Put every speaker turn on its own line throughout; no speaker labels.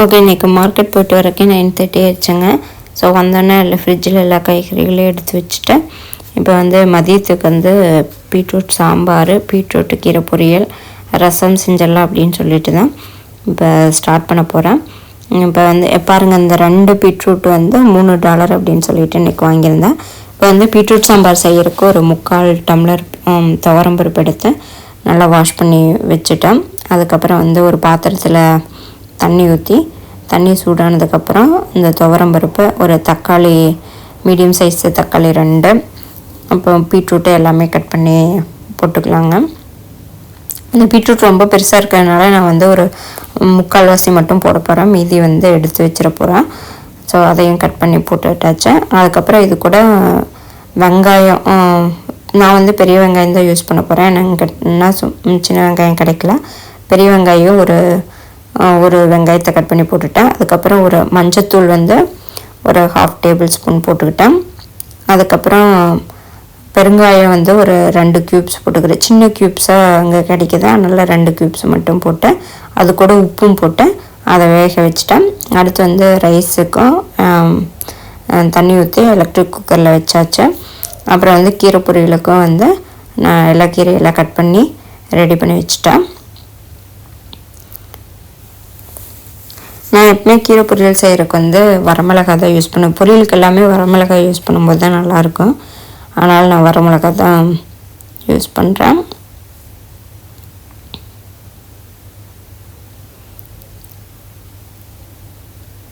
Okay, இன்றைக்கி market போய்ட்டு வரக்கே 9:30 ஆயிடுச்சுங்க. ஸோ வந்தோடனே இல்லை ஃப்ரிட்ஜில் எல்லா காய்கறிகளையும் எடுத்து வச்சுட்டேன். இப்போ வந்து மதியத்துக்கு வந்து பீட்ரூட் சாம்பார், பீட்ரூட்டு கீரை பொரியல், ரசம் செஞ்சிடலாம் அப்படின்னு சொல்லிட்டு தான் இப்போ ஸ்டார்ட் பண்ண போகிறேன். இப்போ வந்து பாருங்கள், இந்த 2 பீட்ரூட் வந்து $3 அப்படின்னு சொல்லிட்டு இன்றைக்கி வாங்கியிருந்தேன். இப்போ வந்து பீட்ரூட் சாம்பார் செய்கிறதுக்கு ஒரு 3/4 டம்ளர் துவரம்பருப்பு எடுத்து நல்லா வாஷ் பண்ணி வச்சுட்டேன். அதுக்கப்புறம் வந்து ஒரு பாத்திரத்தில் தண்ணி ஊற்றி, தண்ணி சூடானதுக்கப்புறம் இந்த துவரம்பருப்பு, ஒரு தக்காளி, மீடியம் சைஸ் தக்காளி 2, அப்புறம் பீட்ரூட்டு எல்லாமே கட் பண்ணி போட்டுக்கலாங்க. இந்த பீட்ரூட் ரொம்ப பெருசாக இருக்கிறதுனால நான் வந்து ஒரு 3/4 மட்டும் போட போகிறேன், மீதி வந்து எடுத்து வச்சிட போகிறேன். ஸோ அதையும் கட் பண்ணி போட்டுட்டாச்சு. அதுக்கப்புறம் இது கூட வெங்காயம், நான் வந்து பெரிய வெங்காயம் தான் யூஸ் பண்ண போகிறேன். சின்ன வெங்காயம் கிடைக்கல. பெரிய வெங்காயம் ஒரு வெங்காயத்தை கட் பண்ணி போட்டுட்டேன். அதுக்கப்புறம் ஒரு மஞ்சத்தூள் வந்து ஒரு 1/2 டேபிள் ஸ்பூன் போட்டுக்கிட்டேன். அதுக்கப்புறம் பெருங்காயம் வந்து ஒரு 2 க்யூப்ஸ் போட்டுக்கிறேன். சின்ன க்யூப்ஸாக அங்கே கிடைக்குது, அதனால் 2 க்யூப்ஸ் மட்டும் போட்டேன். அது கூட உப்பும் போட்டு அதை வேக வச்சுட்டேன். அடுத்து வந்து ரைஸுக்கும் தண்ணி ஊற்றி எலக்ட்ரிக் குக்கரில் வச்சாச்சு. அப்புறம் வந்து கீரை பொரியலுக்கும் வந்து நான் எல்லா கீரையெல்லாம் கட் பண்ணி ரெடி பண்ணி வச்சுட்டேன். நான் எப்பவுமே கீரை பொரியல் செய்கிறதுக்கு வந்து வரமிளகாய் தான் யூஸ் பண்ணுவேன். பொரியலுக்கு எல்லாமே வரமிளகாய் யூஸ் பண்ணும்போது தான் நல்லாயிருக்கும். அதனால் நான் வரமிளகாய் தான் யூஸ் பண்ணுறேன்.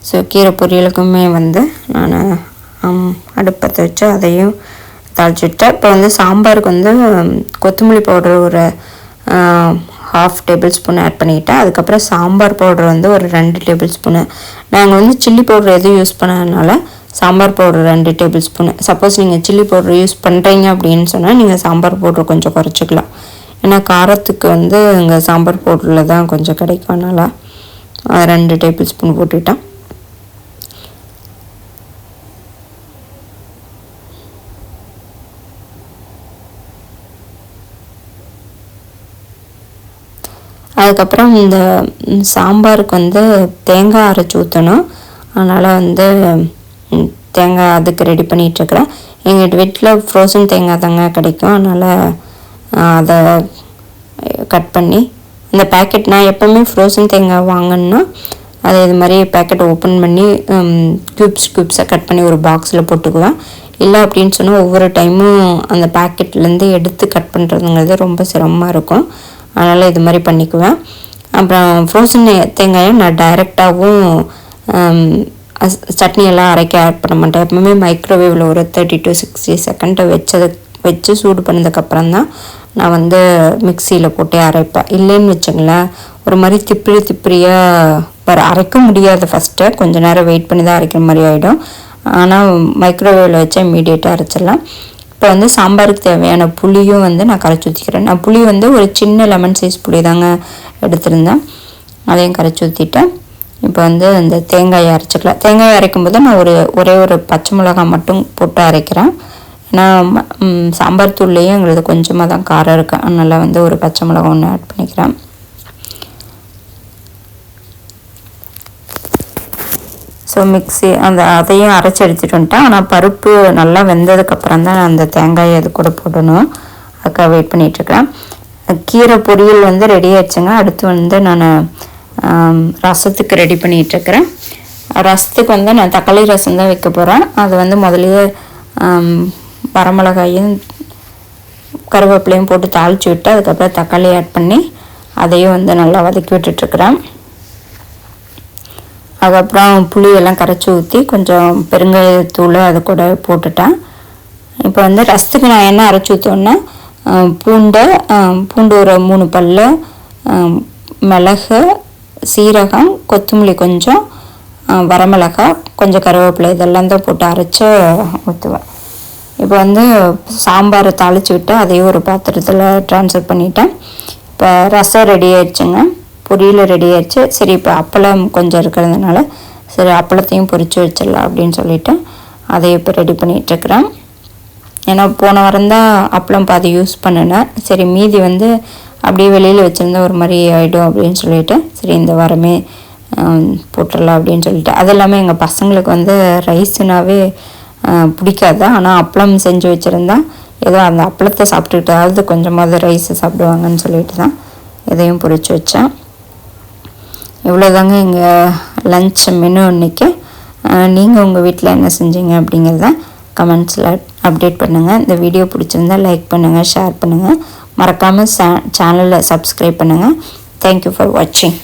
ஸோ கீரை பொரியலுக்குமே வந்து நான் அடுப்பத்தை வச்சு அதையும் தாளிச்சுட்டேன். இப்போ வந்து சாம்பாருக்கு வந்து கொத்தமல்லி பவுடர் ஒரு 1/2 டேபிள் ஸ்பூன் ஆட் பண்ணிக்கிட்டேன். அதுக்கப்புறம் சாம்பார் பவுடர் வந்து ஒரு 2 டேபிள் ஸ்பூனு. நாங்கள் வந்து சில்லி பவுடர் எதுவும் யூஸ் பண்ணதுனால sambar powder 2 table spoon. Suppose நீங்கள் சில்லி பவுடர் யூஸ் பண்ணுறீங்க அப்படின்னு சொன்னால் நீங்கள் சாம்பார் பவுடர் கொஞ்சம் குறைச்சிக்கலாம். ஏன்னா காரத்துக்கு வந்து இங்கே சாம்பார் பவுடரில் தான் கொஞ்சம் கிடைக்கும், அதனால் 2 டேபிள் ஸ்பூன் போட்டுக்கிட்டேன். அதுக்கப்புறம் இந்த சாம்பாருக்கு வந்து தேங்காய் அரைச்சி ஊற்றணும். அதனால் வந்து தேங்காய் அதுக்கு ரெடி பண்ணிகிட்ருக்குறேன். எங்கள் வீட்டில் ஃப்ரோசன் தேங்காய் தாங்க கிடைக்கும், அதனால் அதை கட் பண்ணி இந்த பேக்கெட், நான் எப்போவுமே ஃப்ரோசன் தேங்காய் வாங்கினா அதை இது மாதிரி பேக்கெட்டை ஓப்பன் பண்ணி க்யூப்ஸாக கட் பண்ணி ஒரு பாக்ஸில் போட்டுக்குவேன். இல்லை அப்படின்னு சொன்னால் ஒவ்வொரு டைமும் அந்த பேக்கெட்லேருந்து எடுத்து கட் பண்ணுறதுங்கிறது ரொம்ப சிரமமாக இருக்கும். அதனால் இது மாதிரி பண்ணிக்குவேன். அப்புறம் ஃப்ரோசன் தேங்காயை நான் டைரெக்டாகவும் சட்னியெல்லாம் அரைக்க ஆட் பண்ண மாட்டேன். எப்பவுமே மைக்ரோவேவில் ஒரு 30 to 60 செகண்ட் வச்சு சூடு பண்ணதுக்கப்புறம் தான் நான் வந்து மிக்சியில் போட்டு அரைப்பேன். இல்லைன்னு வச்சுங்களேன், ஒரு மாதிரி திப்பிரியாக அரைக்க முடியாது. ஃபஸ்ட்டு கொஞ்சம் நேரம் வெயிட் பண்ணி தான் அரைக்கிற மாதிரி ஆகிடும். ஆனால் மைக்ரோவேவில் வச்சா இமீடியட்டாக அரைச்சிடலாம். இப்போ வந்து சாம்பாருக்கு தேவையான புளியும் வந்து நான் கரைச்சி ஊற்றிக்கிறேன். நான் புளி வந்து ஒரு சின்ன லெமன் சைஸ் புளி தாங்க எடுத்திருந்தேன், அதையும் கரைச்சி ஊற்றிட்டேன். இப்போ வந்து இந்த தேங்காயை அரைச்சிக்கலாம். தேங்காயை அரைக்கும் போது நான் ஒரே ஒரு பச்சை மிளகாய் மட்டும் போட்டு அரைக்கிறேன். ஏன்னா சாம்பார் தூள்லேயும் எங்களுக்கு கொஞ்சமாக தான் காரம் இருக்குது, அதனால் வந்து ஒரு பச்சை மிளகாய் ஒன்று ஆட் பண்ணிக்கிறேன். ஸோ மிக்ஸி அதையும் அரைச்சி எடுத்துகிட்டு வந்துட்டேன். ஆனால் பருப்பு நல்லா வெந்ததுக்கப்புறம் தான் நான் அந்த தேங்காயை அது கூட போடணும். அதுக்காக வெயிட் பண்ணிகிட்ருக்கேன். கீரை பொரியல் வந்து ரெடி ஆகிடுச்சுங்க. அடுத்து வந்து நான் ரசத்துக்கு ரெடி பண்ணிகிட்ருக்கிறேன். ரசத்துக்கு வந்து நான் தக்காளி ரசம் தான் வைக்க போகிறேன். அது வந்து முதலியே வரமிளகாயும் கருவேப்பிலையும் போட்டு தாளித்து விட்டு அதுக்கப்புறம் தக்காளி ஆட் பண்ணி அதையும் வந்து நல்லா வதக்கி விட்டுட்ருக்குறேன். அதுக்கப்புறம் புளியெல்லாம் கரைச்சி ஊற்றி கொஞ்சம் பெருங்காயத்தூள் அது கூட போட்டுட்டேன். இப்போ வந்து ரசத்துக்கு நான் என்ன அரைச்சி ஊற்றோன்னா பூண்டு ஒரு 3 பல், மிளகு, சீரகம், கொத்தமல்லி கொஞ்சம், வரமிளகாய் கொஞ்சம், கருவேப்பிலை இதெல்லாம் தான் போட்டு அரைச்சி ஊற்றுவேன். இப்போ வந்து சாம்பாரை தாளித்து விட்டு அதையும் ஒரு பாத்திரத்தில் ட்ரான்ஸ்ஃபர் பண்ணிட்டேன். இப்போ ரசம் ரெடி ஆயிடுச்சுங்க, பொரியல் ரெடி ஆயிடுச்சு. சரி, இப்போ அப்பளம் கொஞ்சம் இருக்கிறதுனால சரி அப்பளத்தையும் பொரித்து வச்சிடலாம் அப்படின்னு சொல்லிவிட்டு அதை இப்போ ரெடி பண்ணிகிட்ருக்குறேன். ஏன்னா போன வாரம் தான் அப்பளம் பாதி யூஸ் பண்ணினேன். சரி மீதி வந்து அப்படியே வெளியில் வச்சுருந்தா ஒரு மாதிரி ஆகிடும் அப்படின்னு சொல்லிட்டு சரி இந்த வாரமே போட்டுடலாம் அப்படின்னு சொல்லிட்டு. அது இல்லாமல் எங்கள் பசங்களுக்கு வந்து ரைஸுனாவே பிடிக்காது. ஆனால் அப்பளம் செஞ்சு வச்சுருந்தா ஏதோ அந்த அப்பளத்தை சாப்பிட்டுக்கிட்டாவது கொஞ்சமாவது ரைஸை சாப்பிடுவாங்கன்னு சொல்லிட்டு தான் இதையும் பொரிச்சு வச்சேன். இவ்வளோதாங்க எங்கள் லன்ச் மெனு இன்றைக்கி. நீங்கள் உங்கள் வீட்டில் என்ன செஞ்சீங்க அப்படிங்கிறத கமெண்ட்ஸில் அப்டேட் பண்ணுங்கள். இந்த வீடியோ பிடிச்சிருந்தா லைக் பண்ணுங்கள், ஷேர் பண்ணுங்கள், மறக்காமல் சேனலை சப்ஸ்கிரைப் பண்ணுங்கள். தேங்க்யூ ஃபார் வாட்சிங்.